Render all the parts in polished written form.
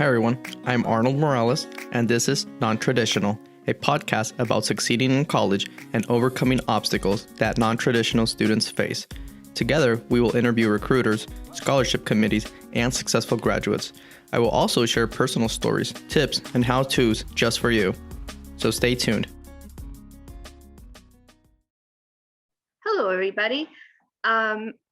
Hi everyone, I'm Arnold Morales, and this is Nontraditional, a podcast about succeeding in college and overcoming obstacles that non-traditional students face. Together, we will interview recruiters, scholarship committees, and successful graduates. I will also share personal stories, tips, and how-tos just for you. So stay tuned. Hello, everybody.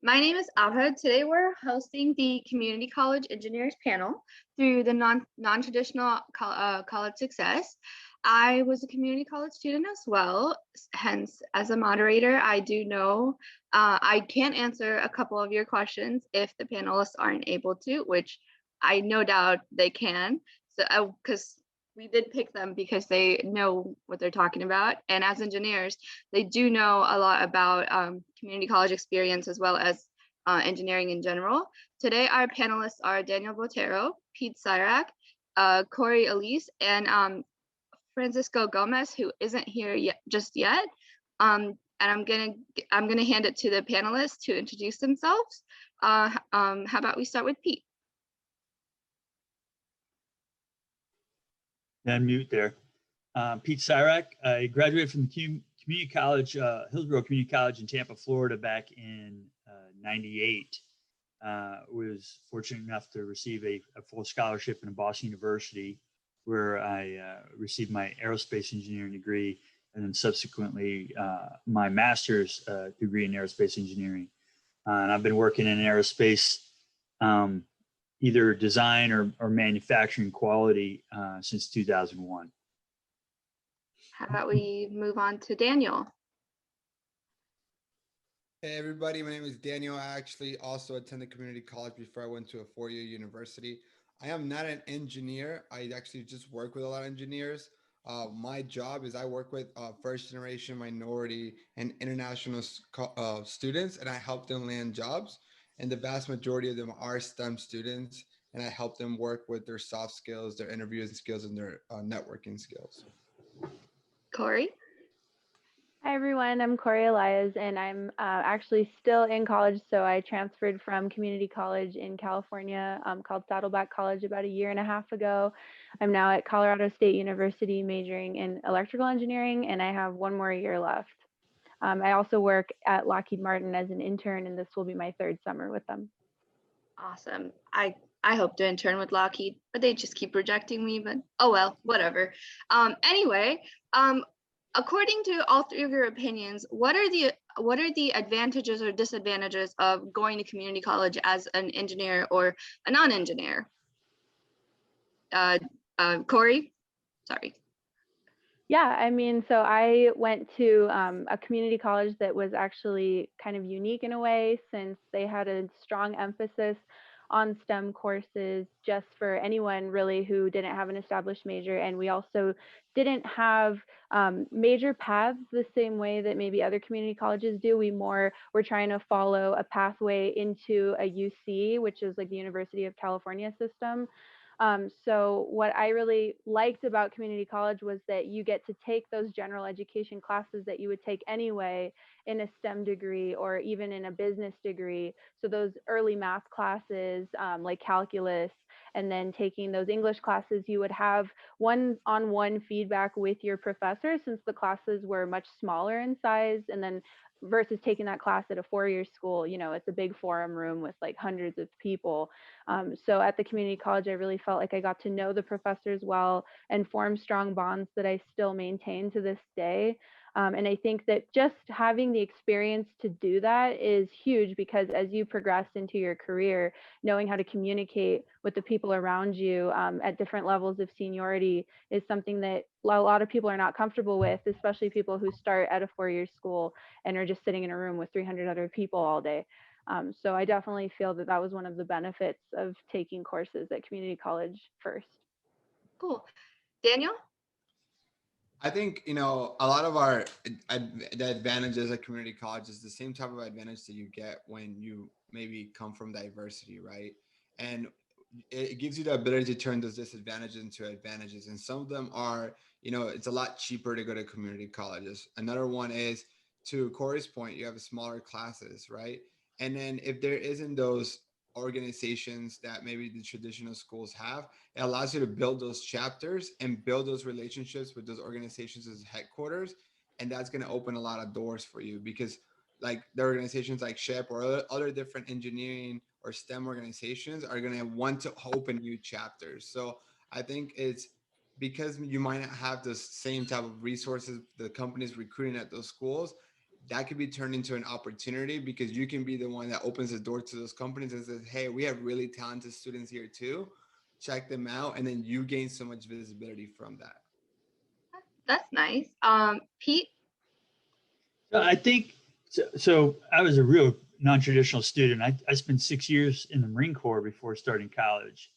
My name is Abha. Today we're hosting the Community College Engineers panel through the non-traditional college success. I was a community college student as well, hence as a moderator, I do know I can answer a couple of your questions if the panelists aren't able to, which I no doubt they can. So, because we did pick them because they know what they're talking about. And as engineers, they do know a lot about community college experience as well as engineering in general. Today, our panelists are Daniel Botero, Pete Syrak, Corey Elise, and Francisco Gomez, who isn't here just yet. And I'm gonna hand it to the panelists to introduce themselves. How about we start with Pete? Mute there. Pete Syrak. I graduated from the community college, Hillsborough Community College in Tampa, Florida back in '98. Was fortunate enough to receive a full scholarship in Boston University, where I received my aerospace engineering degree, and then subsequently my master's degree in aerospace engineering. And I've been working in aerospace, either design or manufacturing quality since 2001. How about we move on to Daniel? Hey everybody, my name is Daniel. I actually also attended community college before I went to a four-year university. I am not an engineer. I actually just work with a lot of engineers. My job is I work with first generation, minority, and international students, and I help them land jobs. And the vast majority of them are STEM students, and I help them work with their soft skills, their interviewing skills, and their networking skills. Corey? Hi everyone, I'm Corey Elias and I'm actually still in college. So I transferred from community college in California called Saddleback College about a year and a half ago. I'm now at Colorado State University majoring in electrical engineering and I have one more year left. I also work at Lockheed Martin as an intern and this will be my third summer with them. Awesome. I hope to intern with Lockheed, but they just keep rejecting me, but oh well, whatever. Anyway, according to all three of your opinions, what are the advantages or disadvantages of going to community college as an engineer or a non-engineer? Corey, sorry. Yeah, I mean, so I went to a community college that was actually kind of unique in a way since they had a strong emphasis on STEM courses just for anyone really who didn't have an established major. And we also didn't have major paths the same way that maybe other community colleges do. We're trying to follow a pathway into a UC, which is like the University of California system. So what I really liked about community college was that you get to take those general education classes that you would take anyway in a STEM degree or even in a business degree. So those early math classes like calculus, and then taking those English classes, you would have one-on-one feedback with your professor since the classes were much smaller in size. And then versus taking that class at a four-year school, you know, it's a big forum room with like hundreds of people. So at the community college, I really felt like I got to know the professors well and form strong bonds that I still maintain to this day. And I think that just having the experience to do that is huge because as you progress into your career, knowing how to communicate with the people around you at different levels of seniority is something that a lot of people are not comfortable with, especially people who start at a four-year school and are just sitting in a room with 300 other people all day. So I definitely feel that that was one of the benefits of taking courses at community college first. Cool. Daniel? I think, you know, a lot of the advantages at community college is the same type of advantage that you get when you maybe come from diversity, right? And it gives you the ability to turn those disadvantages into advantages. And some of them are, you know, it's a lot cheaper to go to community colleges. Another one is, to Corey's point, you have smaller classes, right? And then if there isn't those organizations that maybe the traditional schools have. It allows you to build those chapters and build those relationships with those organizations as headquarters. And that's going to open a lot of doors for you, because like the organizations like SHIP or other different engineering or STEM organizations are going to want to open new chapters. So I think it's because you might not have the same type of resources the companies recruiting at those schools, that could be turned into an opportunity, because you can be the one that opens the door to those companies and says, hey, we have really talented students here too, check them out. And then you gain so much visibility from that. That's nice. Pete? So I think so. I was a real non-traditional student. I spent 6 years in the Marine Corps before starting college,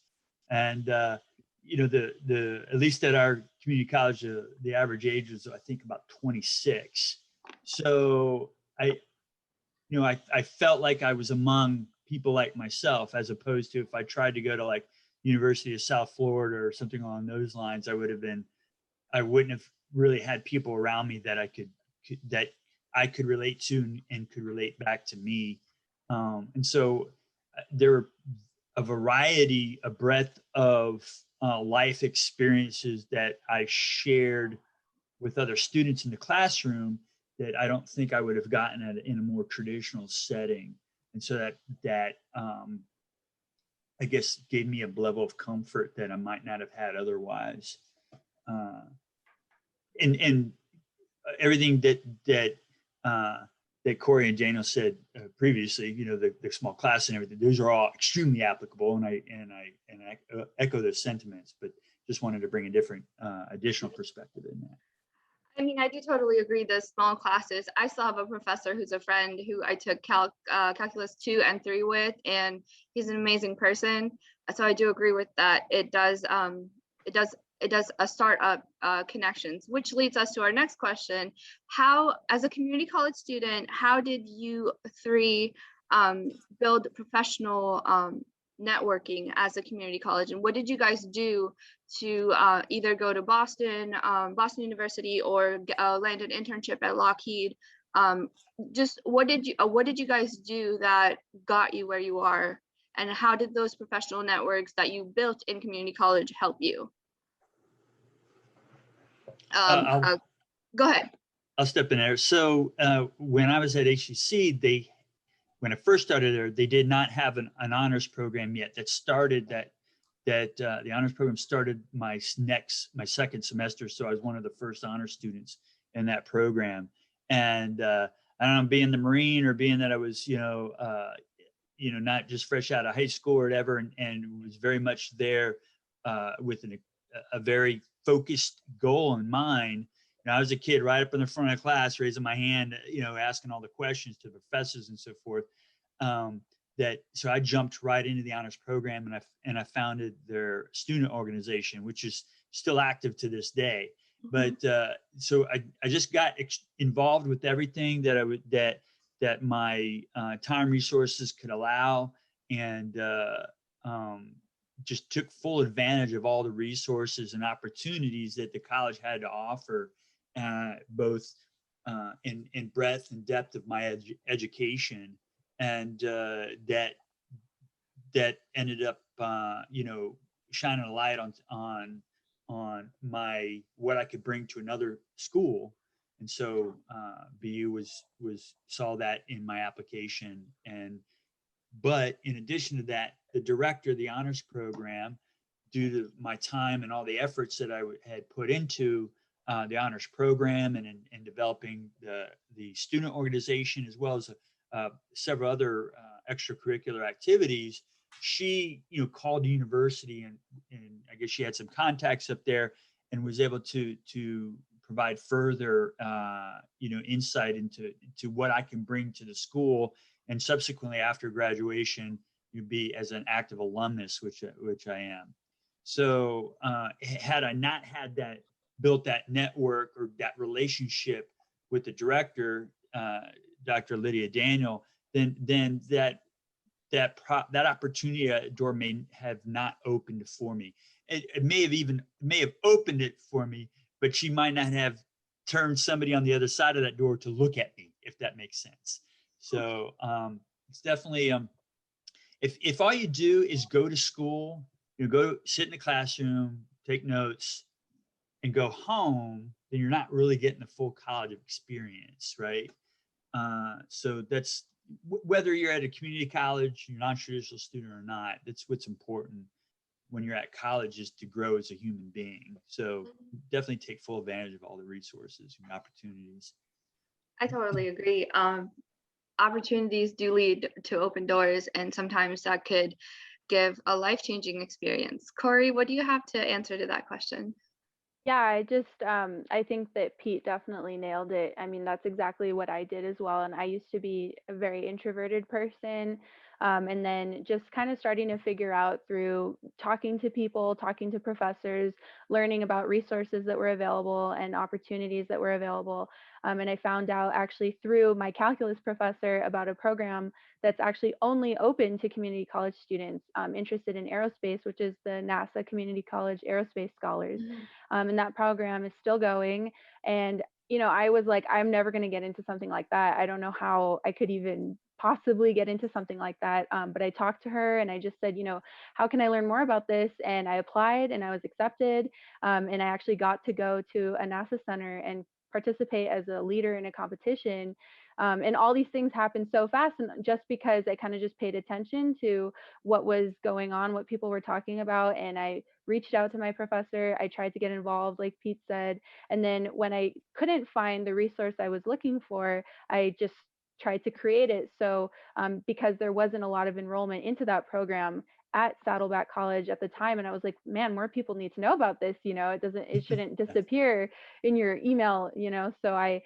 and the at least at our community college, the average age was I think about 26. So I felt like I was among people like myself, as opposed to if I tried to go to like University of South Florida or something along those lines, I wouldn't have really had people around me that I could relate to and could relate back to me. And so there were a breadth of life experiences that I shared with other students in the classroom that I don't think I would have gotten in a more traditional setting. And so that I guess gave me a level of comfort that I might not have had otherwise. And everything that Corey and Daniel said previously, the small class and everything, those are all extremely applicable, and I echo those sentiments. But just wanted to bring a different additional perspective in that. I mean, I do totally agree. The small classes. I still have a professor who's a friend who I took calculus 2 and 3 with, and he's an amazing person. So I do agree with that. It does start up connections, which leads us to our next question. How, as a community college student, how did you three build professional networking as a community college, and what did you guys do to either go to Boston University or land an internship at Lockheed? Just what did you guys do that got you where you are, and how did those professional networks that you built in community college help you? Go ahead. I'll step in there. So when I was at HCC, when I first started there, they did not have an honors program yet. The honors program started my second semester. So I was one of the first honor students in that program. And I don't know, being the Marine, or being that I was, not just fresh out of high school or whatever, and was very much there with a very focused goal in mind. I was a kid right up in the front of the class, raising my hand, asking all the questions to the professors and so forth. So I jumped right into the honors program, and I founded their student organization, which is still active to this day. But so I just got involved with everything that my time resources could allow, and just took full advantage of all the resources and opportunities that the college had to offer, both in breadth and depth of my education. And that ended up, shining a light on my what I could bring to another school. And so BU saw that in my application. But in addition to that, the director of the honors program, due to my time and all the efforts that I had put into the honors program and in developing the student organization, as well as several other extracurricular activities, she called the university, and I guess she had some contacts up there, and was able to provide further insight into what I can bring to the school, and subsequently after graduation be as an active alumnus, which I am. So had I not had built that network or that relationship with the director, Dr. Lydia Daniel, then that opportunity door may have not opened for me. It may have opened it for me, but she might not have turned somebody on the other side of that door to look at me, if that makes sense. So it's definitely if all you do is go to school, go sit in the classroom, take notes, and go home, then you're not really getting the full college experience, right? So that's whether you're at a community college, you're a non-traditional student or not. That's what's important when you're at college, is to grow as a human being. So definitely take full advantage of all the resources and opportunities. I totally agree. Opportunities do lead to open doors, and sometimes that could give a life-changing experience. Corey, what do you have to answer to that question? Yeah, I think that Pete definitely nailed it. I mean, that's exactly what I did as well. And I used to be a very introverted person. And then just kind of starting to figure out through talking to people, talking to professors, learning about resources that were available and opportunities that were available. And I found out actually through my calculus professor about a program that's actually only open to community college students interested in aerospace, which is the NASA Community College Aerospace Scholars. And that program is still going. And, I was like, I'm never going to get into something like that. I don't know how I could even possibly get into something like that. But I talked to her and I just said, how can I learn more about this? And I applied and I was accepted. And I actually got to go to a NASA center and participate as a leader in a competition. And all these things happened so fast. And just because I kind of just paid attention to what was going on, what people were talking about, and I reached out to my professor. I tried to get involved, like Pete said. And then when I couldn't find the resource I was looking for, I just tried to create it. So because there wasn't a lot of enrollment into that program at Saddleback College at the time, and I was like, man, more people need to know about this. It shouldn't disappear in your email. So I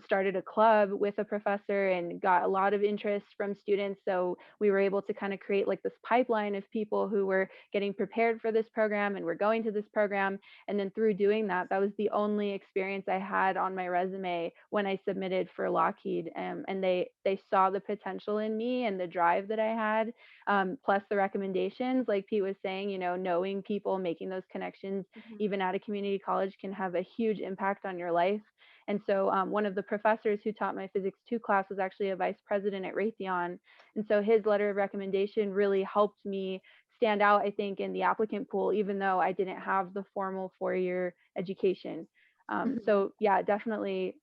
started a club with a professor and got a lot of interest from students. So we were able to kind of create like this pipeline of people who were getting prepared for this program and were going to this program. And then through doing that, that was the only experience I had on my resume when I submitted for Lockheed. And they saw the potential in me and the drive that I had, plus the recommendations, like Pete was saying, knowing people, making those connections, even at a community college, can have a huge impact on your life. And so one of the professors who taught my Physics 2 class was actually a vice president at Raytheon. And so his letter of recommendation really helped me stand out, I think, in the applicant pool, even though I didn't have the formal 4-year education. So yeah, definitely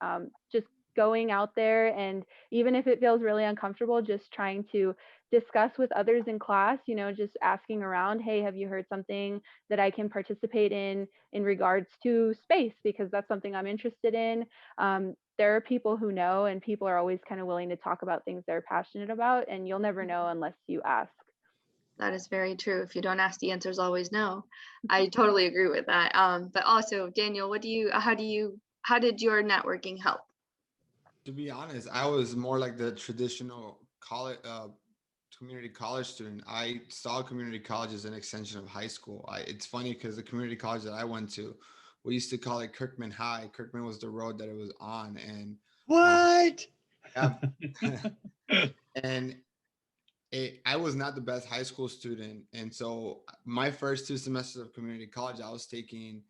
just going out there, and even if it feels really uncomfortable, just trying to discuss with others in class, just asking around, hey, have you heard something that I can participate in regards to space? Because that's something I'm interested in. There are people who know, and people are always kind of willing to talk about things they're passionate about, and you'll never know unless you ask. That is very true. If you don't ask, the answer is always no. I totally agree with that. But also, Daniel, how did your networking help? To be honest, I was more like the traditional college, community college student. I saw community college as an extension of high school. It's funny because the community college that I went to, we used to call it Kirkman High. Kirkman was the road that it was on, and What? yeah, and I was not the best high school student, and so my first 2 semesters of community college, I was taking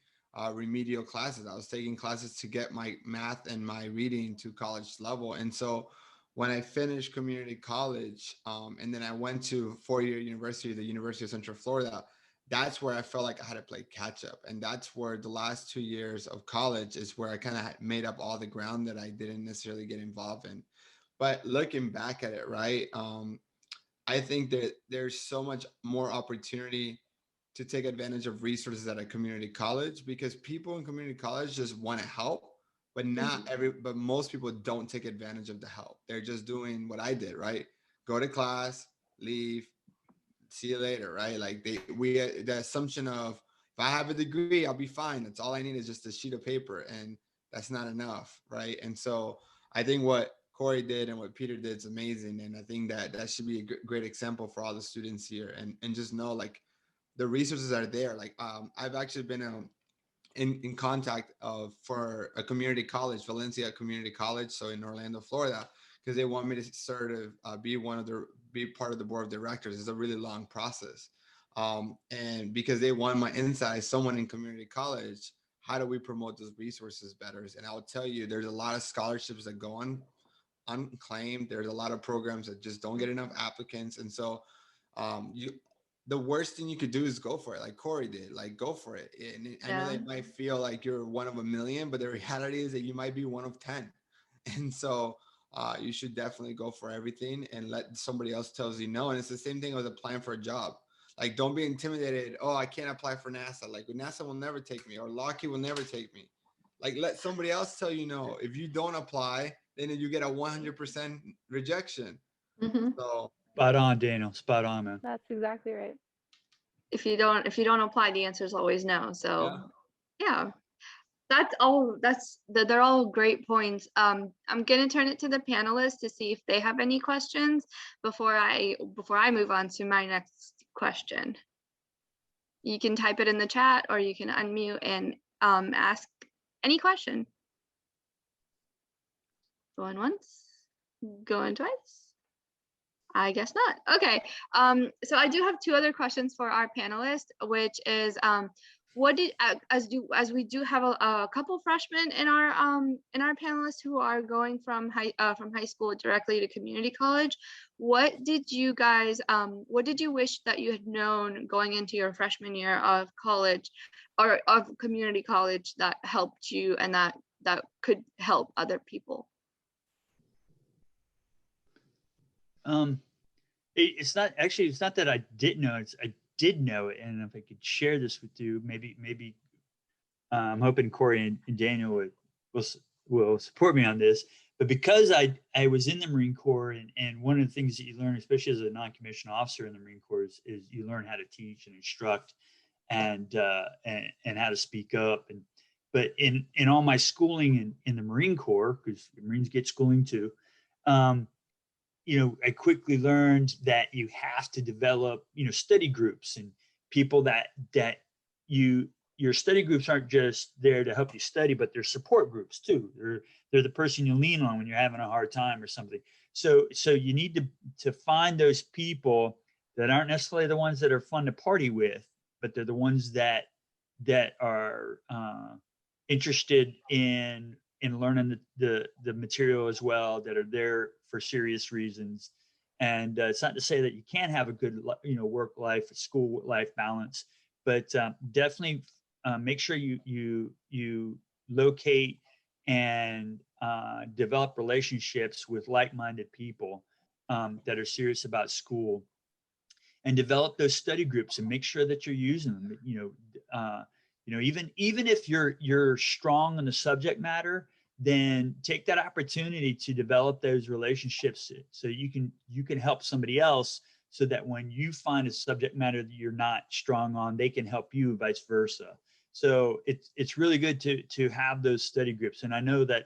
remedial classes. I was taking classes to get my math and my reading to college level. And so when I finished community college, and then I went to 4-year university, the University of Central Florida, that's where I felt like I had to play catch up. And that's where the last 2 years of college is where I kind of made up all the ground that I didn't necessarily get involved in. But looking back at it, right? I think that there's so much more opportunity to take advantage of resources at a community college, because people in community college just want to help, but but most people don't take advantage of the help. They're just doing what I did, right? Go to class, leave, see you later, right? Like the assumption of, if I have a degree, I'll be fine. That's all I need is just a sheet of paper, and that's not enough, right? And so I think what Corey did and what Peter did is amazing, and I think that should be a great example for all the students here, and just know, like, the resources are there. Like, I've actually been in contact for a community college, Valencia Community College, so in Orlando, Florida, because they want me to sort of be part of the board of directors. It's a really long process, and because they want my insight as someone in community college, how do we promote those resources better? And I will tell you, there's a lot of scholarships that go on unclaimed. There's a lot of programs that just don't get enough applicants, and so you the worst thing you could do is go for it, like Corey did. Like, go for it. And I know Yeah. that it might feel like you're one of a million, but the reality is that you might be one of 10. And so you should definitely go for everything and let somebody else tells you no. And it's the same thing with applying for a job. Like, don't be intimidated. Oh, I can't apply for NASA. Like, NASA will never take me, or Lockheed will never take me. Like, let somebody else tell you no. If you don't apply, then you get a 100% rejection. Hmm. So Spot on, Daniel. Spot on, man. That's exactly right. If you don't apply, the answer is always no. So yeah. yeah, that's all. They're all great points. I'm gonna turn it to the panelists to see if they have any questions before I move on to my next question. You can type it in the chat, or you can unmute and ask any question. Going once, going twice. I guess not. Okay. So I do have two other questions for our panelists, which is what did as we do have a couple freshmen in our panelists who are going from high school directly to community college. What did you guys what did you wish that you had known going into your freshman year of college or of community college that helped you and that could help other people? Um, it's not actually. It's not that I didn't know. It's I did know it, and if I could share this with you, maybe I'm hoping Corey and Daniel will will support me on this. But because I was in the Marine Corps, and one of the things that you learn, especially as a non-commissioned officer in the Marine Corps, is you learn how to teach and instruct, and how to speak up. And but in all my schooling in the Marine Corps, because the Marines get schooling too, um, I quickly learned that you have to develop, study groups and people that you your study groups aren't just there to help you study, but they're support groups too. They're the person you lean on when you're having a hard time or something. So you need to find those people that aren't necessarily the ones that are fun to party with, but they're the ones that are interested in learning the material as well, that are there for serious reasons. And it's not to say that you can't have a good work life, school life balance, but definitely make sure you locate and develop relationships with like-minded people that are serious about school, and develop those study groups and make sure that you're using them. Even if you're strong in the subject matter, then take that opportunity to develop those relationships so you can help somebody else, so that when you find a subject matter that you're not strong on, they can help you, vice versa. So it's really good to have those study groups. And I know that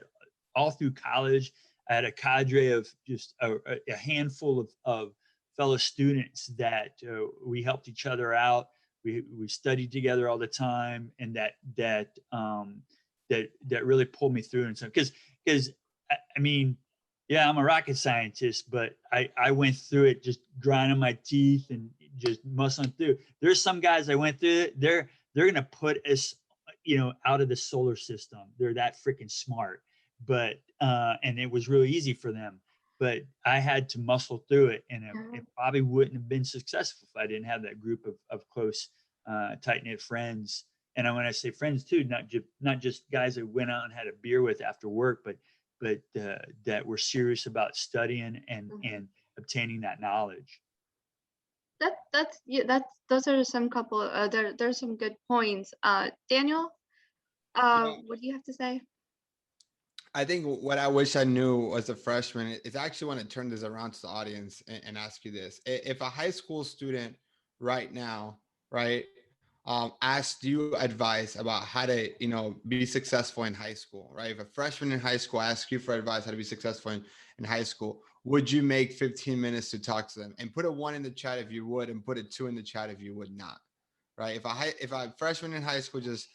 all through college, I had a cadre of just a handful of fellow students that we helped each other out. We studied together all the time, and that really pulled me through. And so because I mean, yeah, I'm a rocket scientist, but I went through it just grinding my teeth and just muscling through. There's some guys I went through it, they're gonna put us out of the solar system. They're that freaking smart. But and it was really easy for them, but I had to muscle through it, and it probably wouldn't have been successful if I didn't have that group of close, tight-knit friends. And when I say friends too, not just guys that went out and had a beer with after work, but that were serious about studying and obtaining that knowledge. Those are some couple there's some good points. Daniel, Yeah. what do you have to say? I think what I wish I knew as a freshman is actually want to turn this around to the audience and ask you this. If a high school student right now, right, asked you advice about how to, be successful in high school, right? If a freshman in high school asks you for advice how to be successful in high school, would you make 15 minutes to talk to them? And put a 1 in the chat if you would, and put a 2 in the chat if you would not, right? If a freshman in high school just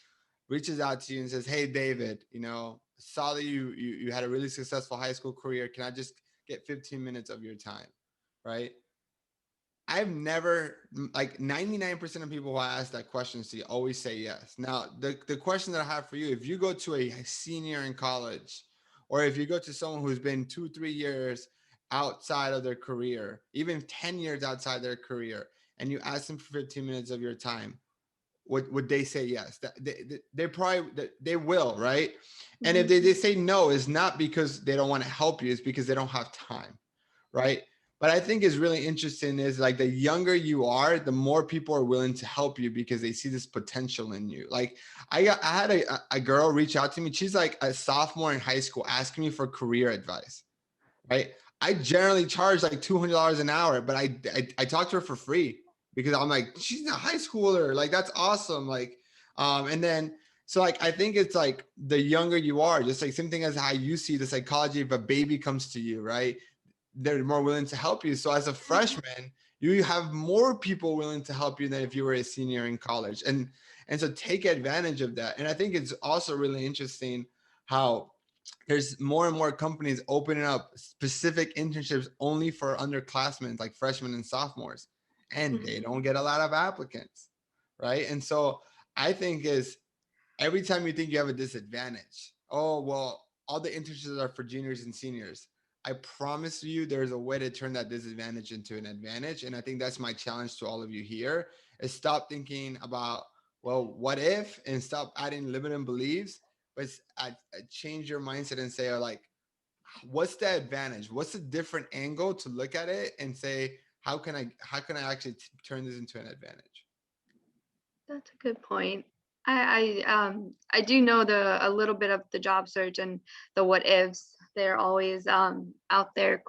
reaches out to you and says, "Hey, David, saw that you had a really successful high school career. Can I just get 15 minutes of your time?" Right? I've never, like 99% of people who I ask that question to always say yes. Now, the question that I have for you, if you go to a senior in college, or if you go to someone who's been 2-3 years outside of their career, even 10 years outside their career, and you ask them for 15 minutes of your time, would they say yes? They probably, they will, right? And if they say no, it's not because they don't want to help you, it's because they don't have time, right? But I think is really interesting is like the younger you are, the more people are willing to help you because they see this potential in you. Like I had a girl reach out to me. She's like a sophomore in high school asking me for career advice, right? I generally charge like $200 an hour, but I talk to her for free because I'm like, she's a high schooler. Like, that's awesome. Like, and then, so like, I think it's like the younger you are, just like same thing as how you see the psychology. If a baby comes to you, right, they're more willing to help you. So as a freshman, you have more people willing to help you than if you were a senior in college. And so take advantage of that. And I think it's also really interesting how there's more and more companies opening up specific internships only for underclassmen, like freshmen and sophomores, and they don't get a lot of applicants, right? And so I think is every time you think you have a disadvantage, oh, well, all the internships are for juniors and seniors. I promise you there's a way to turn that disadvantage into an advantage. And I think that's my challenge to all of you here is stop thinking about, well, what if, and stop adding limiting beliefs, but change your mindset and say, like, what's the advantage? What's the different angle to look at it and say, how can I actually turn this into an advantage? That's a good point. I do know a little bit of the job search and the what ifs. They're always out there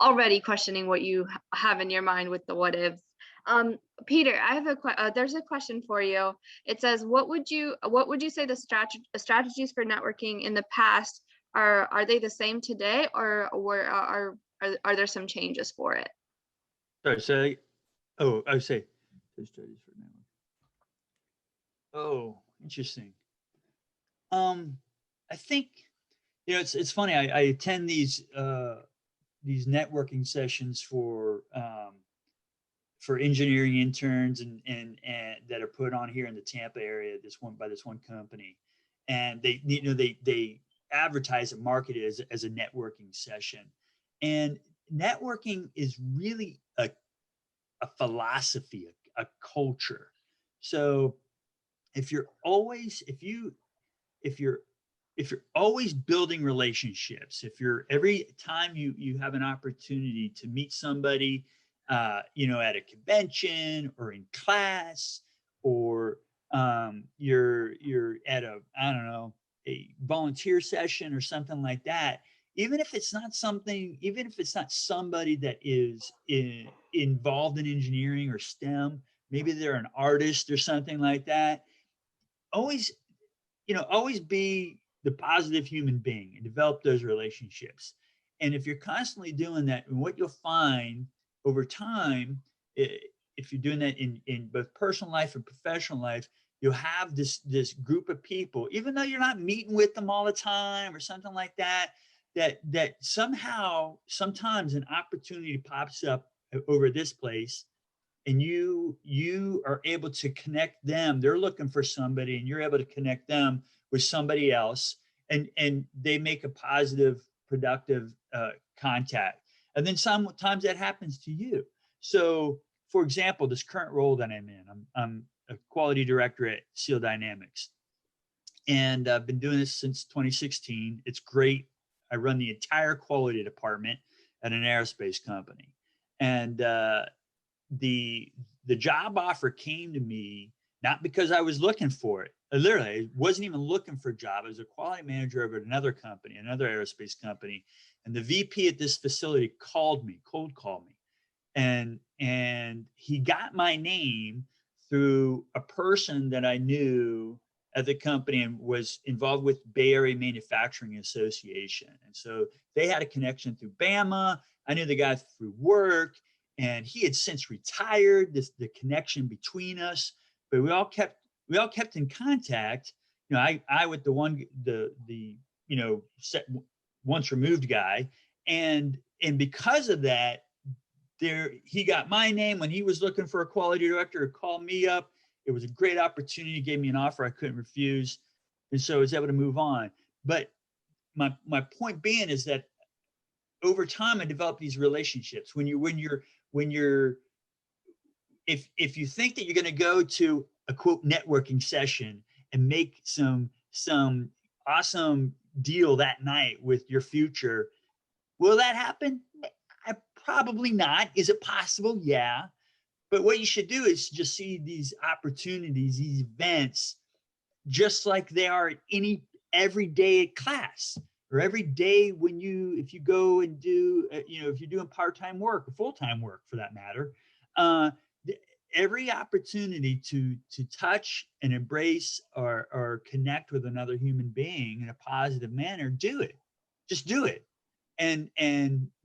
already questioning what you have in your mind with the what ifs. Peter, I have there's a question for you. It says, what would you say the strategies for networking in the past are they the same today, or are there some changes for it? Sorry, say, oh, I would say strategies for networking. Oh, interesting. I think, it's funny. I attend these networking sessions for engineering interns and that are put on here in the Tampa area. By this one company, and they advertise and market it as a networking session. And networking is really a philosophy, a culture. So if you're always building relationships, every time you have an opportunity to meet somebody, at a convention or in class, or you're at a volunteer session or something like that, even if it's not somebody that is involved in engineering or STEM, maybe they're an artist or something like that, always be the positive human being and develop those relationships. And if you're constantly doing that, and what you'll find over time, if you're doing that in both personal life and professional life, you'll have this group of people, even though you're not meeting with them all the time or something like that, that somehow, sometimes an opportunity pops up over this place, and you are able to connect them. They're looking for somebody, and you're able to connect them with somebody else, and they make a positive, productive contact. And then sometimes that happens to you. So, for example, this current role that I'm in, I'm a quality director at Seal Dynamics, and I've been doing this since 2016. It's great. I run the entire quality department at an aerospace company, and the job offer came to me not because I was looking for it. Literally, I wasn't even looking for a job. I was a quality manager over at another company, another aerospace company, and the VP at this facility cold called me, and he got my name through a person that I knew at the company and was involved with Bay Area Manufacturing Association. And so they had a connection through BAMA. I knew the guy through work, and he had since retired. The connection between us, but we all kept in contact. I with the once removed guy, and because of that, he got my name when he was looking for a quality director to call me up. It was a great opportunity, gave me an offer I couldn't refuse, and so I was able to move on. But my point being is that over time, I developed these relationships. If you think that you're going to go to a quote networking session and make some awesome deal that night with your future, will that happen? Probably not. Is it possible? Yeah. But what you should do is just see these opportunities, these events, just like they are at any everyday class, or every day if you go and do, if you're doing part-time work or full-time work for that matter, uh, every opportunity to touch and embrace or connect with another human being in a positive manner, do it. Just do it. And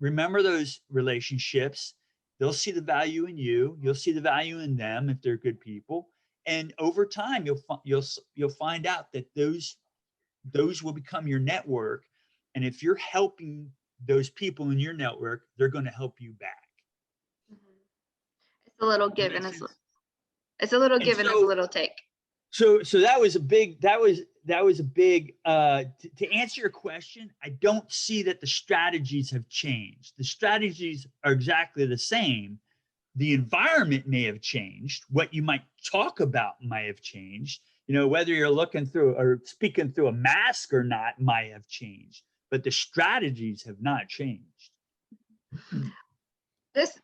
remember those relationships. They'll see the value in you. You'll see the value in them if they're good people. And over time, you'll find out that those will become your network. And if you're helping those people in your network, they're going to help you back. It's a little give and it's a little give and it's a little take. So that was a big to answer your question. I don't see that the strategies have changed. The strategies are exactly the same. The environment may have changed. What you might talk about might have changed. Whether you're looking through or speaking through a mask or not might have changed, but the strategies have not changed. This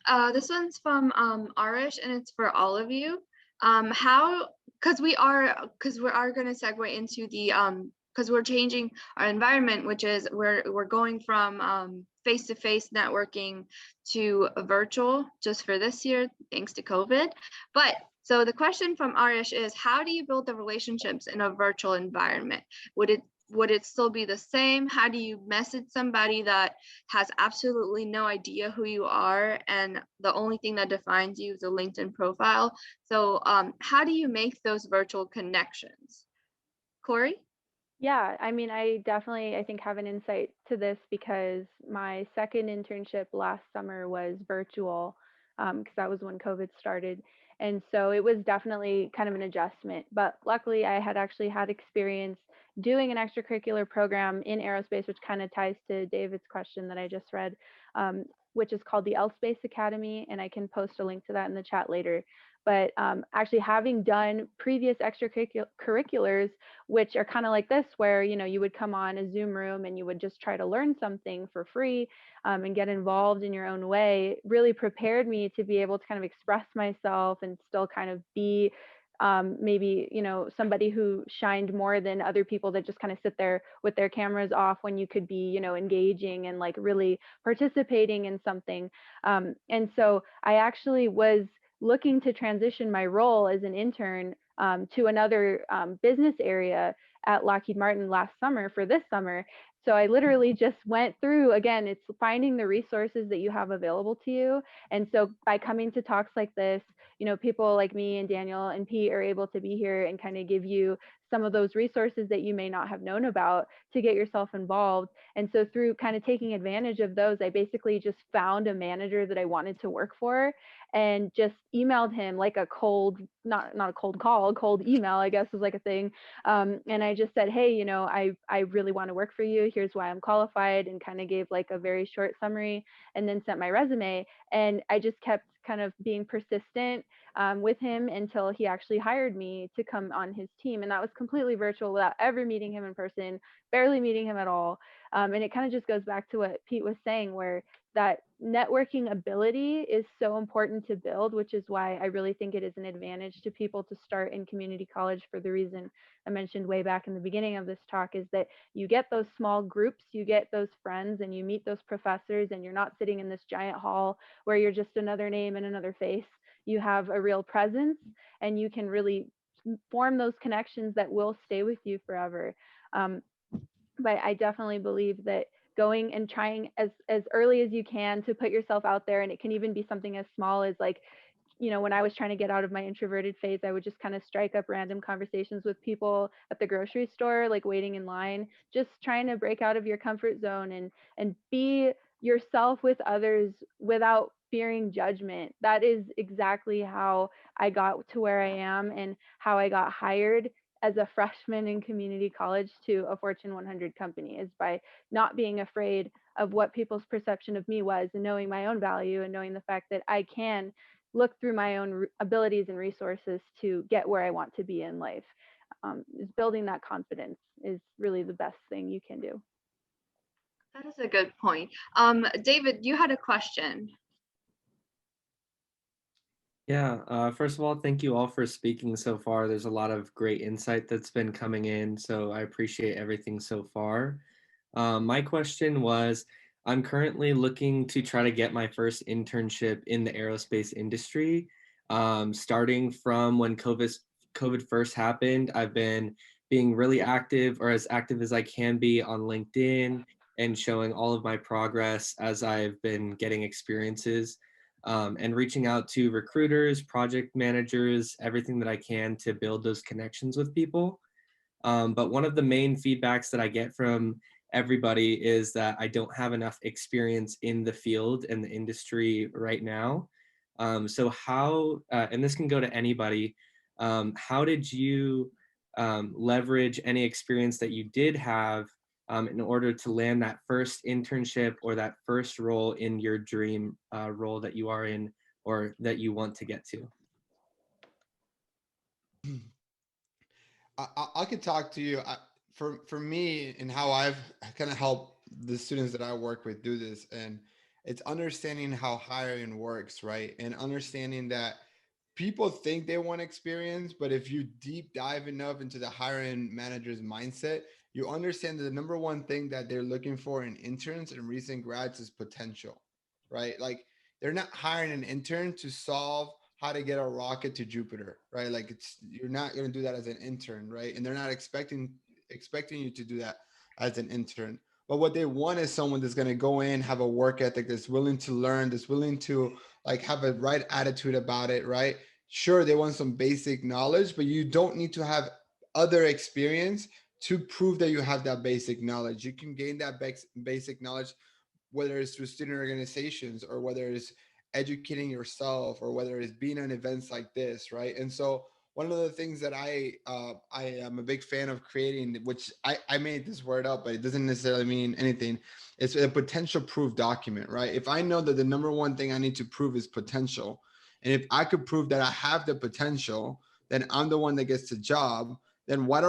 one's from Arish, and it's for all of you. Because we are going to segue into the because we're changing our environment, which is we're going from face-to-face networking to virtual just for this year, thanks to COVID. But so the question from Arish is, how do you build the relationships in a virtual environment? Would it still be the same? How do you message somebody that has absolutely no idea who you are, and the only thing that defines you is a LinkedIn profile? So how do you make those virtual connections? Corey? Yeah, I mean, I think have an insight to this because my second internship last summer was virtual, because that was when COVID started. And so it was definitely kind of an adjustment. But luckily, I had actually had experience doing an extracurricular program in aerospace, which kind of ties to David's question that I just read, which is called the L Space Academy. And I can post a link to that in the chat later. But actually having done previous extracurriculars, which are kind of like this, where, you would come on a Zoom room and you would just try to learn something for free and get involved in your own way, really prepared me to be able to kind of express myself and still kind of be maybe, somebody who shined more than other people that just kind of sit there with their cameras off when you could be, engaging and like really participating in something. And so I actually was looking to transition my role as an intern to another business area at Lockheed Martin last summer for this summer. So I literally just went through, again, it's finding the resources that you have available to you. And so by coming to talks like this, people like me and Daniel and Pete are able to be here and kind of give you some of those resources that you may not have known about to get yourself involved. And so through kind of taking advantage of those, I basically just found a manager that I wanted to work for and just emailed him like a cold, not a cold call, cold email, I guess is like a thing. And I just said, hey, I really want to work for you. Here's why I'm qualified, and kind of gave like a very short summary and then sent my resume. And I just kept kind of being persistent with him until he actually hired me to come on his team. And that was completely virtual without ever meeting him in person, barely meeting him at all. And it kind of just goes back to what Pete was saying, where that networking ability is so important to build, which is why I really think it is an advantage to people to start in community college for the reason I mentioned way back in the beginning of this talk, is that you get those small groups, you get those friends, and you meet those professors, and you're not sitting in this giant hall where you're just another name and another face. You have a real presence, and you can really form those connections that will stay with you forever. But I definitely believe that going and trying as early as you can to put yourself out there, and it can even be something as small as like, when I was trying to get out of my introverted phase, I would just kind of strike up random conversations with people at the grocery store, like waiting in line, just trying to break out of your comfort zone and be yourself with others without fearing judgment. That is exactly how I got to where I am and how I got hired as a freshman in community college to a Fortune 100 company, is by not being afraid of what people's perception of me was, and knowing my own value, and knowing the fact that I can look through my own abilities and resources to get where I want to be in life. Is building that confidence is really the best thing you can do. That is a good point. David, you had a question. Yeah, first of all, thank you all for speaking so far. There's a lot of great insight that's been coming in, so I appreciate everything so far. My question was, I'm currently looking to try to get my first internship in the aerospace industry. Starting from when COVID first happened, I've been being really active, or as active as I can be, on LinkedIn and showing all of my progress as I've been getting experiences, and reaching out to recruiters, project managers, everything that I can to build those connections with people. But one of the main feedbacks that I get from everybody is that I don't have enough experience in the field and the industry right now. So how, and this can go to anybody, how did you leverage any experience that you did have in order to land that first internship or that first role in your dream role that you are in or that you want to get to? I could talk to you. For me and how I've kind of helped the students that I work with do this, and it's understanding how hiring works, right? And understanding that people think they want experience, but if you deep dive enough into the hiring manager's mindset, you understand that the number one thing that they're looking for in interns and recent grads is potential, right? Like they're not hiring an intern to solve how to get a rocket to Jupiter, right? Like it's you're not going to do that as an intern, right? And they're not expecting you to do that as an intern. But what they want is someone that's going to go in, have a work ethic, that's willing to learn, that's willing to like have a right attitude about it, right? Sure, they want some basic knowledge, but you don't need to have other experience to prove that you have that basic knowledge. You can gain that basic knowledge, whether it's through student organizations or whether it's educating yourself or whether it's being on events like this, right? And so one of the things that I am a big fan of creating, which I made this word up, but it doesn't necessarily mean anything. It's a potential proof document, right? If I know that the number one thing I need to prove is potential, and if I could prove that I have the potential, then I'm the one that gets the job. Then why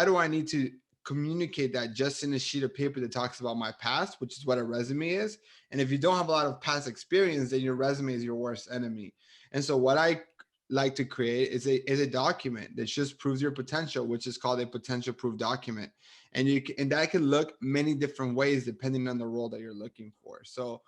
do I need to communicate that just in a sheet of paper that talks about my past, which is what a resume is? And if you don't have a lot of past experience, then your resume is your worst enemy. And so what I like to create is a document that just proves your potential, which is called a potential proof document. And and that can look many different ways depending on the role that you're looking for. So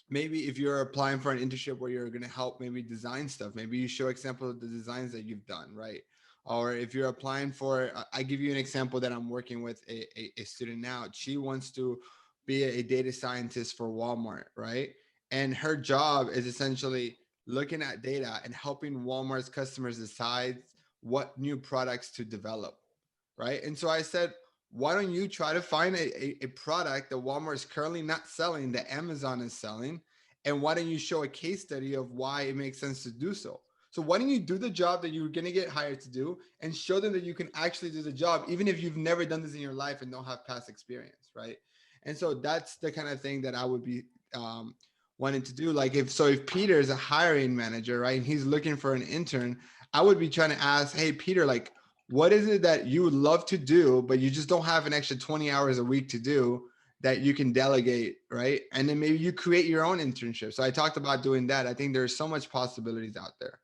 maybe if you're applying for an internship where you're going to help maybe design stuff, maybe you show examples of the designs that you've done, right? Or if you're applying for, I give you an example that I'm working with a student now. She wants to be a data scientist for Walmart, right? And her job is essentially looking at data and helping Walmart's customers decide what new products to develop, right? And so I said, why don't you try to find a product that Walmart is currently not selling, that Amazon is selling? And why don't you show a case study of why it makes sense to do so? So why don't you do the job that you're going to get hired to do and show them that you can actually do the job, even if you've never done this in your life and don't have past experience, right? And so that's the kind of thing that I would be wanting to do. Like if Peter is a hiring manager, right, and he's looking for an intern, I would be trying to ask, hey, Peter, like, what is it that you would love to do, but you just don't have an extra 20 hours a week to do that you can delegate, right? And then maybe you create your own internship. So I talked about doing that. I think there's so much possibilities out there.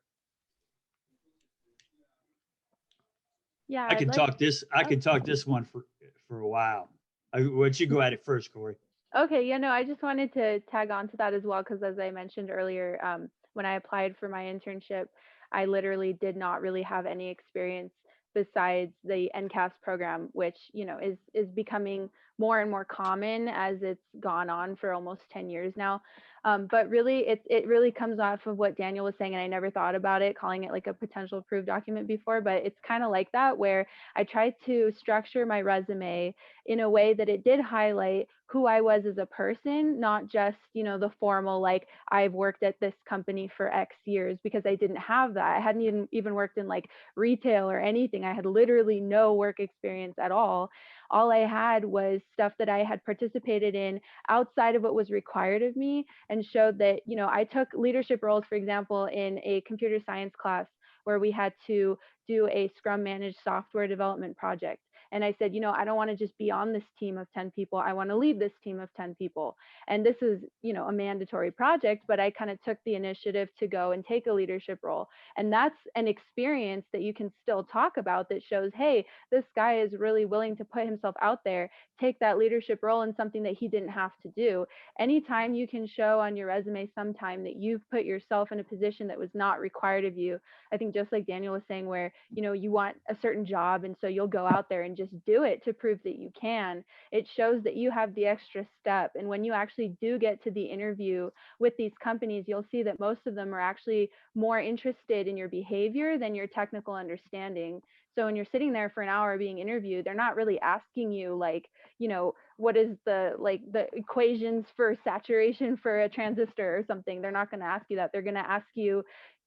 Yeah, I I'd can like. talk this. I Oh, can talk this one for a while. Why don't you go at it first, Corey? okay, yeah, no, I just wanted to tag on to that as well, because as I mentioned earlier, when I applied for my internship, I literally did not really have any experience besides the NCAS program, which is becoming more and more common as it's gone on for almost 10 years now. But really, it really comes off of what Daniel was saying, and I never thought about it, calling it like a potential approved document before, but it's kind of like that, where I tried to structure my resume in a way that it did highlight who I was as a person, not just, you know, the formal, like I've worked at this company for X years, because I didn't have that. I hadn't even worked in like retail or anything. I had literally no work experience at all. All I had was stuff that I had participated in outside of what was required of me, and showed that, you know, I took leadership roles, for example, in a computer science class where we had to do a Scrum managed software development project. And I said, you know, I don't want to just be on this team of 10 people. I want to lead this team of 10 people. And this is, you know, a mandatory project, but I kind of took the initiative to go and take a leadership role. And that's an experience that you can still talk about, that shows, hey, this guy is really willing to put himself out there, take that leadership role in something that he didn't have to do. Anytime you can show on your resume sometime that you've put yourself in a position that was not required of you, I think just like Daniel was saying, where, you know, you want a certain job, and so you'll go out there and just do it to prove that you can. It shows that you have the extra step. And when you actually do get to the interview with these companies, you'll see that most of them are actually more interested in your behavior than your technical understanding. So when you're sitting there for an hour being interviewed, they're not really asking you like, you know, what is the equations for saturation for a transistor or something. They're not going to ask you that. They're going to ask you,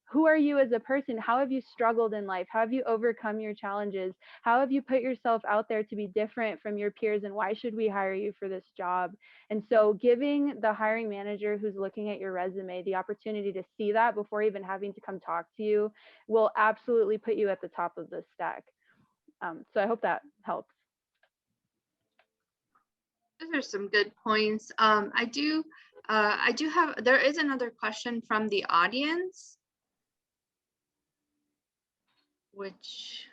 who are you as a person? How have you struggled in life? How have you overcome your challenges? How have you put yourself out there to be different from your peers? And why should we hire you for this job? And so giving the hiring manager who's looking at your resume the opportunity to see that before even having to come talk to you will absolutely put you at the top of the stack. So I hope that helps. Those are some good points. I do have, there is another question from the audience, which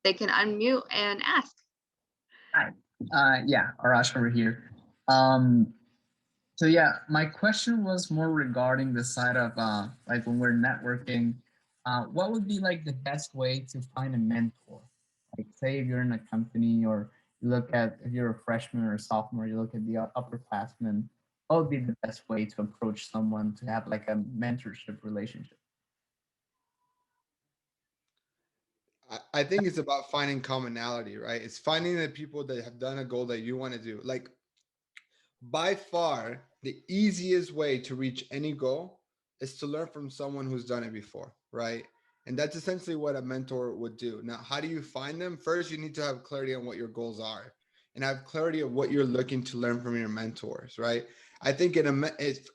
they can unmute and ask. Hi, yeah, Arash over here. So yeah, my question was more regarding the side of like when we're networking, what would be like the best way to find a mentor? Like say if you're in a company, or you look at, if you're a freshman or a sophomore, you look at the upperclassmen, what would be the best way to approach someone to have like a mentorship relationship? I think it's about finding commonality, right? It's finding the people that have done a goal that you want to do. Like by far, the easiest way to reach any goal is to learn from someone who's done it before, right? And that's essentially what a mentor would do. Now, how do you find them? First, you need to have clarity on what your goals are and have clarity of what you're looking to learn from your mentors, right? I think and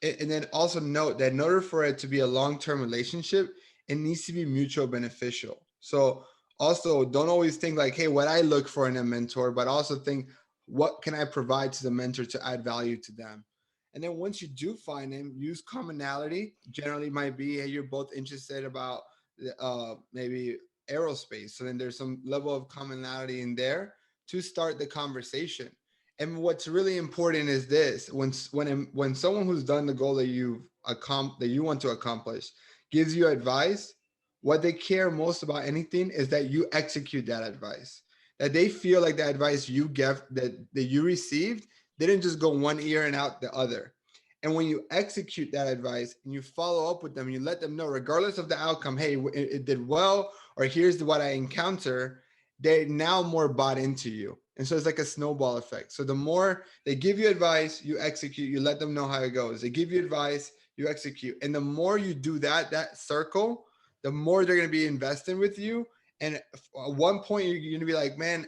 then also note that in order for it to be a long-term relationship, it needs to be mutual beneficial. So also don't always think like, hey, what I look for in a mentor, but also think, what can I provide to the mentor to add value to them? And then once you do find them, use commonality. Generally might be, hey, you're both interested about maybe aerospace. So then there's some level of commonality in there to start the conversation. And what's really important is this: when someone who's done the goal that you want to accomplish gives you advice, what they care most about anything is that you execute that advice. That they feel like the advice you gave, that you received, didn't just go one ear and out the other. And when you execute that advice and you follow up with them, you let them know, regardless of the outcome, hey, it did well, or here's what I encounter, they're now more bought into you. And so it's like a snowball effect. So the more they give you advice, you execute, you let them know how it goes. They give you advice, you execute. And the more you do that circle, the more they're going to be invested with you. And at one point, you're going to be like, man,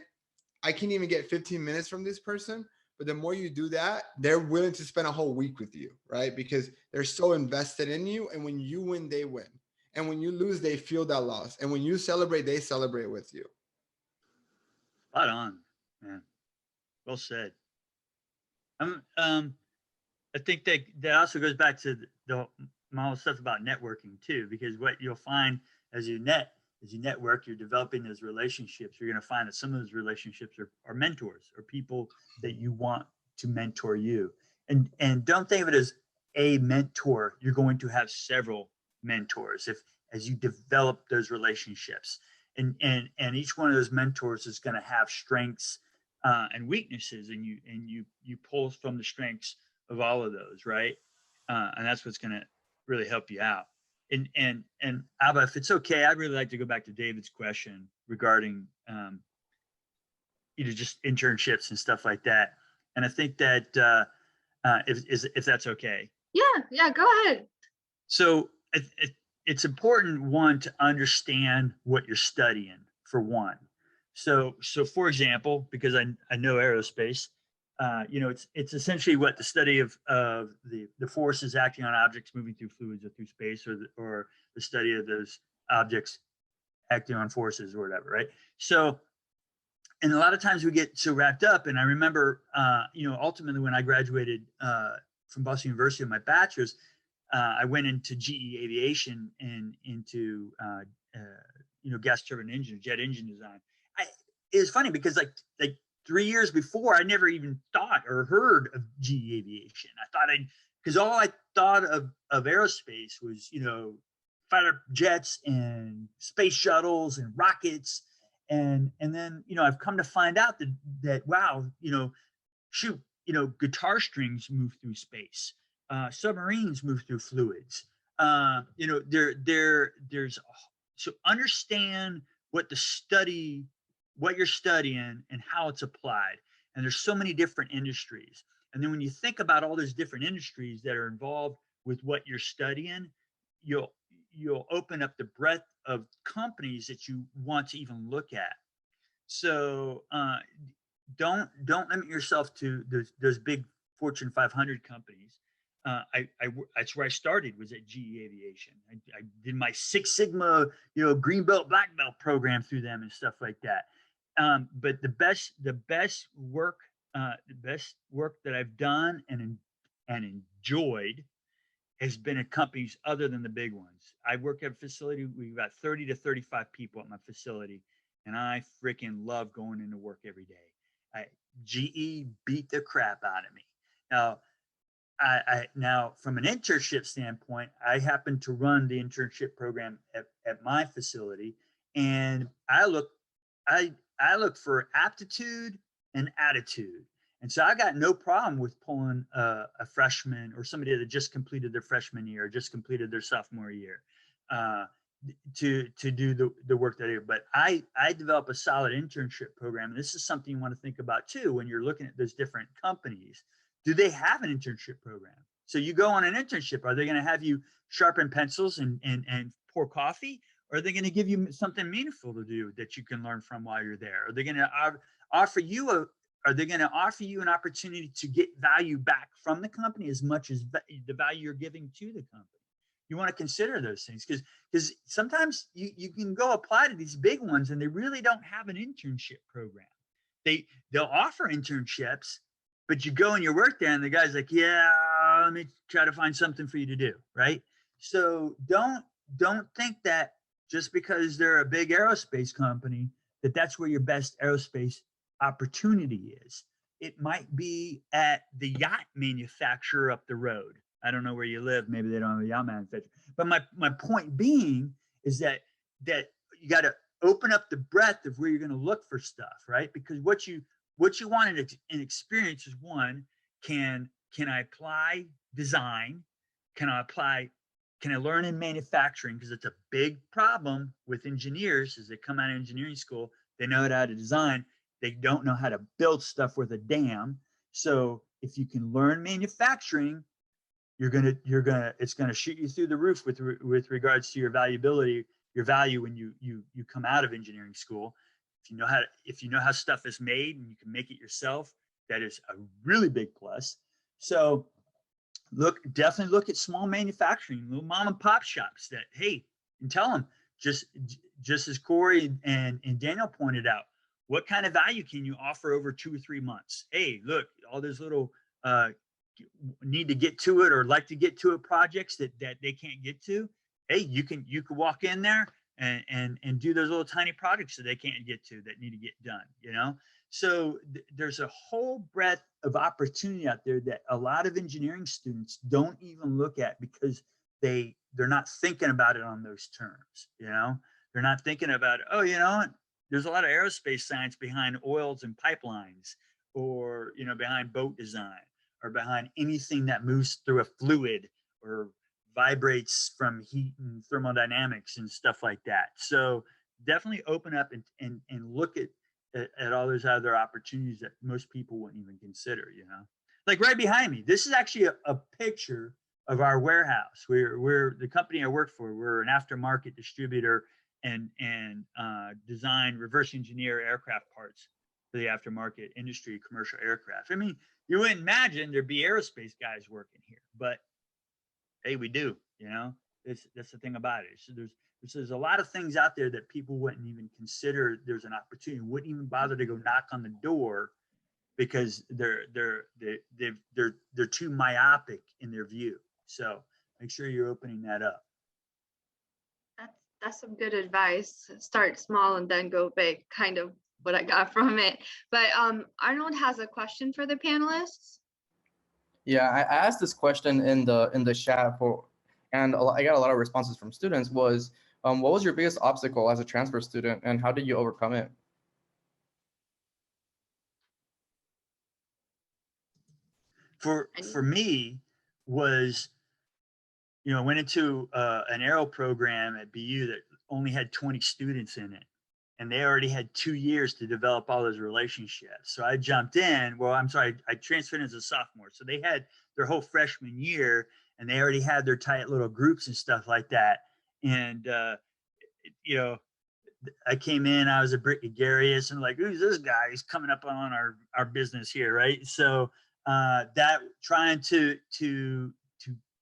I can't even get 15 minutes from this person. But the more you do that, they're willing to spend a whole week with you, right? Because they're so invested in you. And when you win, they win. And when you lose, they feel that loss. And when you celebrate, they celebrate with you. Spot on, man. Well said. I think that also goes back to my whole stuff about networking too, because what you'll find as you network, you're developing those relationships. You're going to find that some of those relationships are mentors, or people that you want to mentor you. And don't think of it as a mentor. You're going to have several mentors as you develop those relationships. And each one of those mentors is going to have strengths and weaknesses, and you pull from the strengths of all of those, right? And that's what's going to really help you out. And Abba, if it's okay, I'd really like to go back to David's question regarding just internships and stuff like that. And I think that if that's okay. Yeah, go ahead. So it's important, one, to understand what you're studying, for one. So for example, because I know aerospace, it's essentially what the study of the forces acting on objects moving through fluids or through space, or the study of those objects acting on forces or whatever, right? So, and a lot of times we get so wrapped up. And I remember, ultimately when I graduated from Boston University with my bachelor's, I went into GE Aviation and into gas turbine engine, jet engine design. It was funny because like 3 years before, I never even thought or heard of GE Aviation. Because all I thought of aerospace was, fighter jets and space shuttles and rockets. And then, I've come to find out that wow, guitar strings move through space. Submarines move through fluids. There's so understand what you're studying and how it's applied. And there's so many different industries. And then when you think about all those different industries that are involved with what you're studying, you'll open up the breadth of companies that you want to even look at. So don't limit yourself to those big Fortune 500 companies. That's where I started, was at GE Aviation. I did my Six Sigma, green belt, black belt program through them and stuff like that. But the best work that I've done and enjoyed has been at companies other than the big ones. I work at a facility, we've got 30 to 35 people at my facility, and I freaking love going into work every day. GE beat the crap out of me. Now, now from an internship standpoint, I happen to run the internship program at my facility, and I look for aptitude and attitude. And so I got no problem with pulling a freshman or somebody that just completed their freshman year, or just completed their sophomore year, to do the work that I do. But I develop a solid internship program. And this is something you want to think about too when you're looking at those different companies. Do they have an internship program? So you go on an internship, are they going to have you sharpen pencils and pour coffee? Or are they going to give you something meaningful to do that you can learn from while you're there? Are they going to offer you an opportunity to get value back from the company as much as the value you're giving to the company? You want to consider those things, because sometimes you can go apply to these big ones and they really don't have an internship program. They'll offer internships, but you go and you work there and the guy's like, yeah, let me try to find something for you to do, right? So don't think that just because they're a big aerospace company, that's where your best aerospace opportunity is. It might be at the yacht manufacturer up the road. I don't know where you live. Maybe they don't have a yacht manufacturer. But my point being is that you got to open up the breadth of where you're going to look for stuff, right? Because what you want in experience is, one, can I apply design? Can I learn in manufacturing? Because it's a big problem with engineers as they come out of engineering school. They know how to design. They don't know how to build stuff worth a damn. So if you can learn manufacturing, it's gonna shoot you through the roof with regards to your value when you come out of engineering school. If you know how stuff is made and you can make it yourself, that is a really big plus. So definitely look at small manufacturing, little mom and pop shops that, hey, and tell them, just as Corey and Daniel pointed out, what kind of value can you offer over 2 or 3 months? Hey, look, all those little need to get to it or like to get to it projects that they can't get to. Hey, you can walk in there and do those little tiny projects that they can't get to, that need to get done, So there's a whole breadth of opportunity out there that a lot of engineering students don't even look at, because they're not thinking about it on those terms. They're not thinking about, there's a lot of aerospace science behind oils and pipelines, or behind boat design, are behind anything that moves through a fluid or vibrates from heat and thermodynamics and stuff like that. So definitely open up and look at all those other opportunities that most people wouldn't even consider, you know. Like right behind me, this is actually a picture of our warehouse. We're the company I work for. We're an aftermarket distributor and design, reverse engineer aircraft parts for the aftermarket industry, commercial aircraft. I mean, you wouldn't imagine there'd be aerospace guys working here, but hey, we do. You know, that's the thing about it. So there's a lot of things out there that people wouldn't even consider. There's an opportunity, wouldn't even bother to go knock on the door because they're too myopic in their view. So make sure you're opening that up. That's some good advice. Start small and then go big, kind of what I got from it. But Arnold has a question for the panelists. Yeah, I asked this question in the chat and I got a lot of responses from students. Was what was your biggest obstacle as a transfer student, and how did you overcome it? For me was, you know, went into an aero program at BU that only had 20 students in it, and they already had 2 years to develop all those relationships. So I jumped in. Well, I'm sorry, I transferred as a sophomore, so they had their whole freshman year, and they already had their tight little groups and stuff like that. And you know, I came in, I was a bit gregarious and like, who's this guy? He's coming up on our business here, right? So that trying to you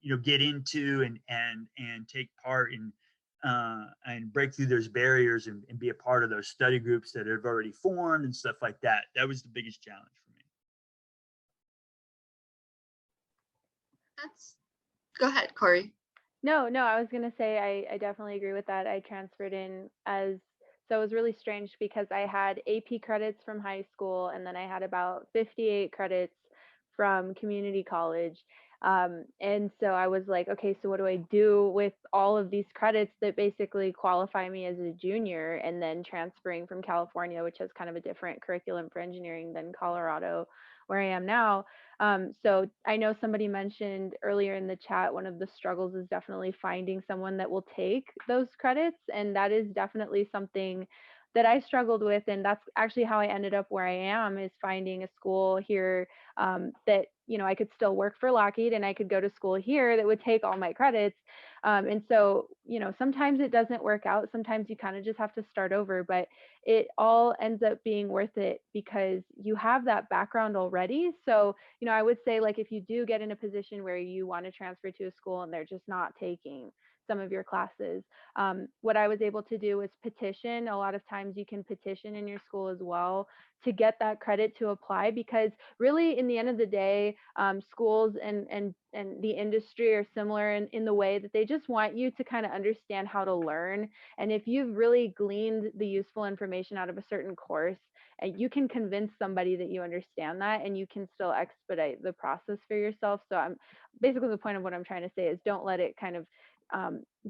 know get into and take part in and break through those barriers and be a part of those study groups that have already formed and stuff like that. That was the biggest challenge for me. Go ahead, Corey. No, I was going to say I definitely agree with that. I transferred in so it was really strange because I had AP credits from high school, and then I had about 58 credits from community college. And so I was like, okay, so what do I do with all of these credits that basically qualify me as a junior, and then transferring from California, which has kind of a different curriculum for engineering than Colorado, where I am now. So I know somebody mentioned earlier in the chat, one of the struggles is definitely finding someone that will take those credits. And that is definitely something that I struggled with. And that's actually how I ended up where I am, is finding a school here that, you know, I could still work for Lockheed and I could go to school here that would take all my credits. And so, you know, sometimes it doesn't work out. Sometimes you kind of just have to start over, but it all ends up being worth it because you have that background already. So, you know, I would say, like, if you do get in a position where you want to transfer to a school and they're just not taking some of your classes, what I was able to do was petition. A lot of times you can petition in your school as well to get that credit to apply, because really in the end of the day, schools and the industry are similar in the way that they just want you to kind of understand how to learn. And if you've really gleaned the useful information out of a certain course, you can convince somebody that you understand that, and you can still expedite the process for yourself. So I'm basically, the point of what I'm trying to say is, don't let it kind of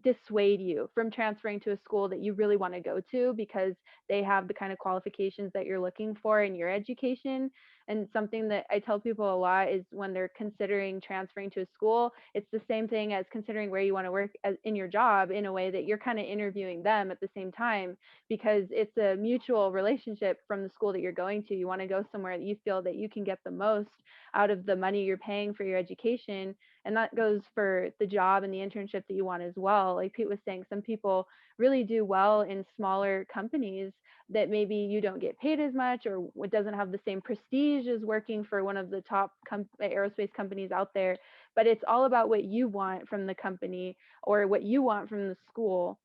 dissuade you from transferring to a school that you really want to go to, because they have the kind of qualifications that you're looking for in your education. And something that I tell people a lot is, when they're considering transferring to a school, it's the same thing as considering where you want to work in your job, in a way that you're kind of interviewing them at the same time, because it's a mutual relationship from the school that you're going to. You want to go somewhere that you feel that you can get the most out of the money you're paying for your education. And that goes for the job and the internship that you want as well. Like Pete was saying, some people really do well in smaller companies that maybe you don't get paid as much, or it doesn't have the same prestige as working for one of the top aerospace companies out there. But it's all about what you want from the company, or what you want from the school.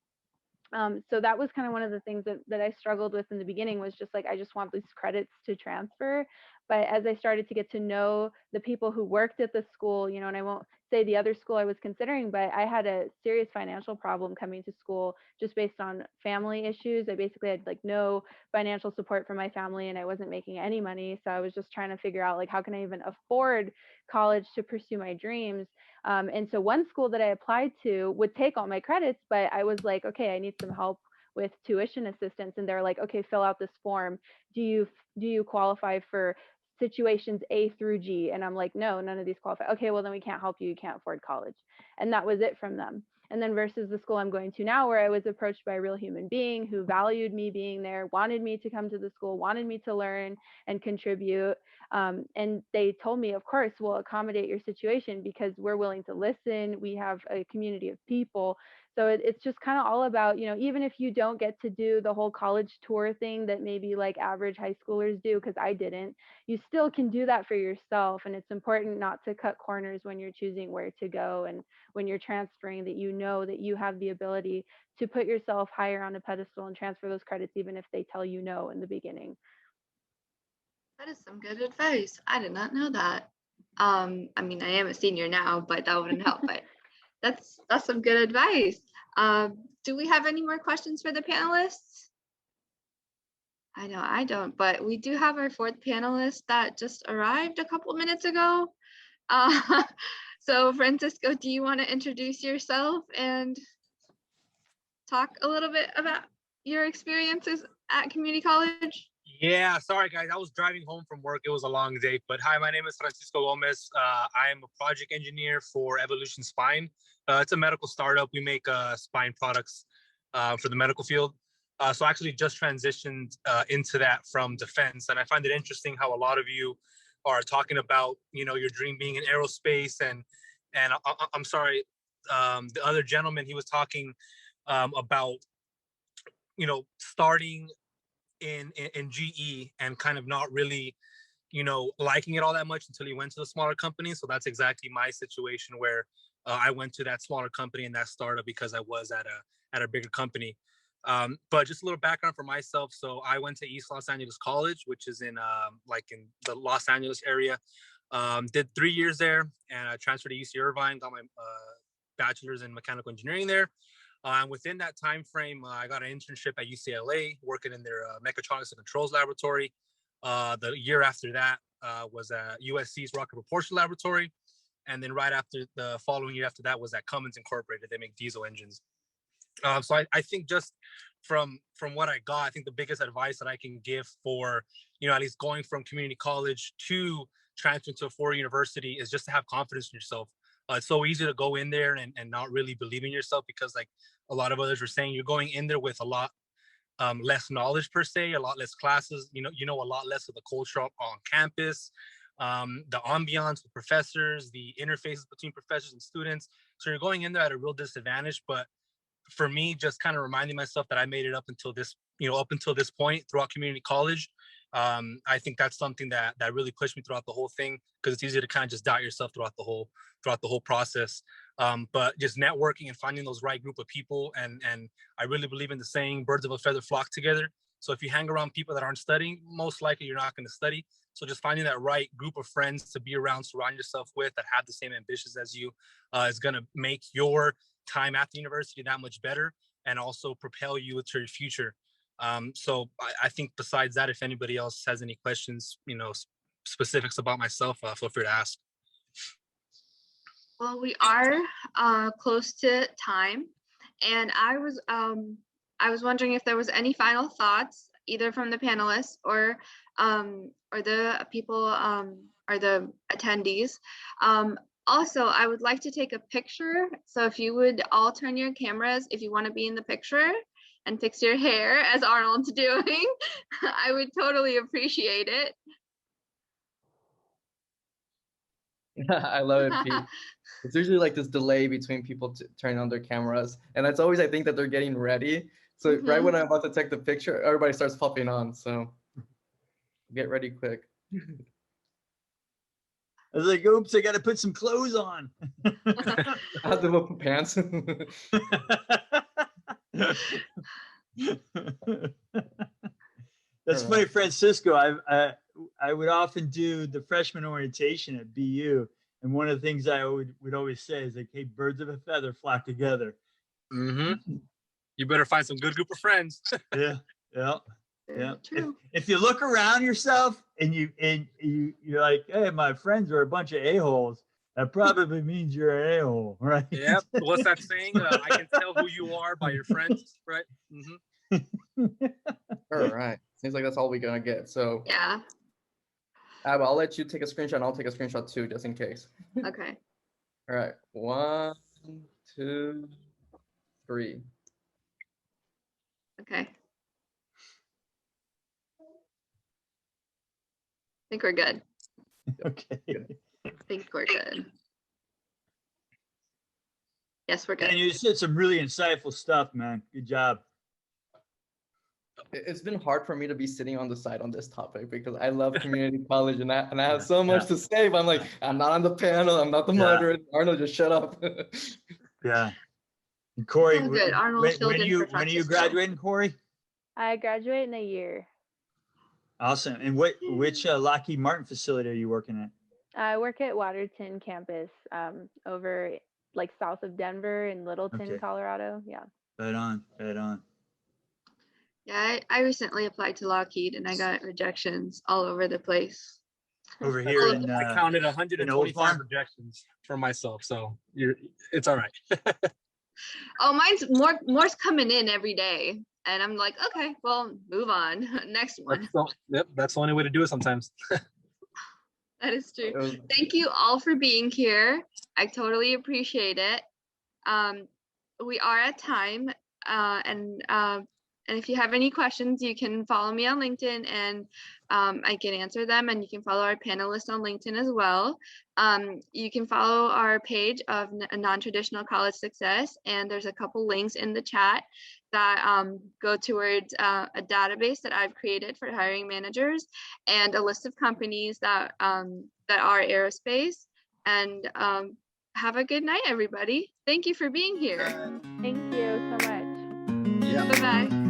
So that was kind of one of the things that I struggled with in the beginning, was just like, I just want these credits to transfer. But as I started to get to know the people who worked at the school, you know, and I won't say the other school I was considering, but I had a serious financial problem coming to school just based on family issues. I basically had like no financial support from my family, and I wasn't making any money. So I was just trying to figure out, like, how can I even afford college to pursue my dreams? And so one school that I applied to would take all my credits, but I was like, okay, I need some help with tuition assistance. And they're like, okay, fill out this form. Do you qualify for situations A through G. And I'm like, no, none of these qualify. Okay, well, then we can't help you. You can't afford college. And that was it from them. And then versus the school I'm going to now, where I was approached by a real human being who valued me being there, wanted me to come to the school, wanted me to learn and contribute. And they told me, of course, we'll accommodate your situation because we're willing to listen. We have a community of people. So it's just kind of all about, you know, even if you don't get to do the whole college tour thing that maybe like average high schoolers do, because I didn't, you still can do that for yourself. And it's important not to cut corners when you're choosing where to go and when you're transferring, that you know that you have the ability to put yourself higher on a pedestal and transfer those credits, even if they tell you no in the beginning. That is some good advice. I did not know that. I mean, I am a senior now, but that wouldn't help. But that's some good advice. Do we have any more questions for the panelists? I know I don't, but we do have our fourth panelist that just arrived a couple minutes ago. So Francisco, do you want to introduce yourself and talk a little bit about your experiences at community college? Yeah, sorry guys, I was driving home from work. It was a long day, but hi, my name is Francisco Gomez. I am a project engineer for Evolution Spine. It's a medical startup. We make spine products for the medical field. So I actually just transitioned into that from defense, and I find it interesting how a lot of you are talking about, you know, your dream being in aerospace, and I'm sorry, the other gentleman, he was talking about, you know, starting in GE and kind of not really, you know, liking it all that much until he went to the smaller company. So that's exactly my situation, where I went to that smaller company and that startup because I was at a bigger company. But just a little background for myself. So I went to East Los Angeles College, which is in like in the Los Angeles area. Did 3 years there, and I transferred to UC Irvine, got my bachelor's in mechanical engineering there. Within that time frame, I got an internship at UCLA, working in their mechatronics and controls laboratory. The year after that was at USC's Rocket Propulsion Laboratory, and then right after, the following year after that, was at Cummins Incorporated. They make diesel engines. So I think just from what I got, I think the biggest advice that I can give for, you know, at least going from community college to transferring to a four-year university is just to have confidence in yourself. It's so easy to go in there and not really believe in yourself, because like a lot of others were saying, you're going in there with a lot less knowledge per se, a lot less classes, you know, a lot less of the culture on campus, the ambiance with professors, the interfaces between professors and students. So you're going in there at a real disadvantage. But for me, just kind of reminding myself that I made it up until this, you know, up until this point throughout community college. I think that's something that really pushed me throughout the whole thing, because it's easy to kind of just doubt yourself throughout the whole process. But just networking and finding those right group of people, and I really believe in the saying, birds of a feather flock together. So if you hang around people that aren't studying, most likely you're not going to study. So just finding that right group of friends to be around, surround yourself with, that have the same ambitions as you, is going to make your time at the university that much better, and also propel you to your future. So I think besides that, if anybody else has any questions, you know, specifics about myself, feel free to ask. Well, we are close to time, and I was wondering if there was any final thoughts, either from the panelists or the people or the attendees. Also, I would like to take a picture. So if you would all turn your cameras, if you want to be in the picture, and fix your hair as Arnold's doing, I would totally appreciate it. I love it, Pete. It's usually like this delay between people turning on their cameras, and that's always, I think, that they're getting ready. So right when I'm about to take the picture, everybody starts popping on. So get ready quick. I was like, oops, I got to put some clothes on. I have to put pants. That's funny, Francisco. I would often do the freshman orientation at BU, and one of the things I would always say is like, "Hey, birds of a feather flock together." Mm-hmm. You better find some good group of friends. Yeah. True. If you look around yourself and you're like, "Hey, my friends are a bunch of a-holes," that probably means you're an a-hole, right? Yep. What's that saying? I can tell who you are by your friends, right? Mm-hmm. All right. Seems like that's all we're gonna get. So Yeah. I'll let you take a screenshot and I'll take a screenshot too, just in case. Okay. All right, 1, 2, 3. Okay. I think we're good. Okay. I think we're good. Yes, we're good. And you said some really insightful stuff, man. Good job. It's been hard for me to be sitting on the side on this topic because I love community college and I have so much to say, but I'm like, I'm not on the panel, I'm not the moderator. Arnold, just shut up. Yeah. And Corey, Oh, good. Arnold when filled are in you for when are you Francisco. graduating, Corey? I graduate in a year. Awesome. And which Lockheed Martin facility are you working at? I work at Waterton campus, over like south of Denver in Littleton, Okay. Colorado. Yeah. Right on. Right on. Yeah, I recently applied to Lockheed and I got rejections all over the place. Over here in I counted in 125 Oldfarm? rejections for myself, so it's all right. Oh, more's coming in every day. And I'm like, okay, well, move on. Next one. That's the only way to do it sometimes. That is true. Thank you all for being here. I totally appreciate it. We are at time, and if you have any questions, you can follow me on LinkedIn and I can answer them, and you can follow our panelists on LinkedIn as well. You can follow our page of Non-Traditional College Success, and there's a couple links in the chat that go towards a database that I've created for hiring managers and a list of companies that are aerospace. And have a good night, everybody. Thank you for being here. Thank you so much. Yeah. Bye-bye.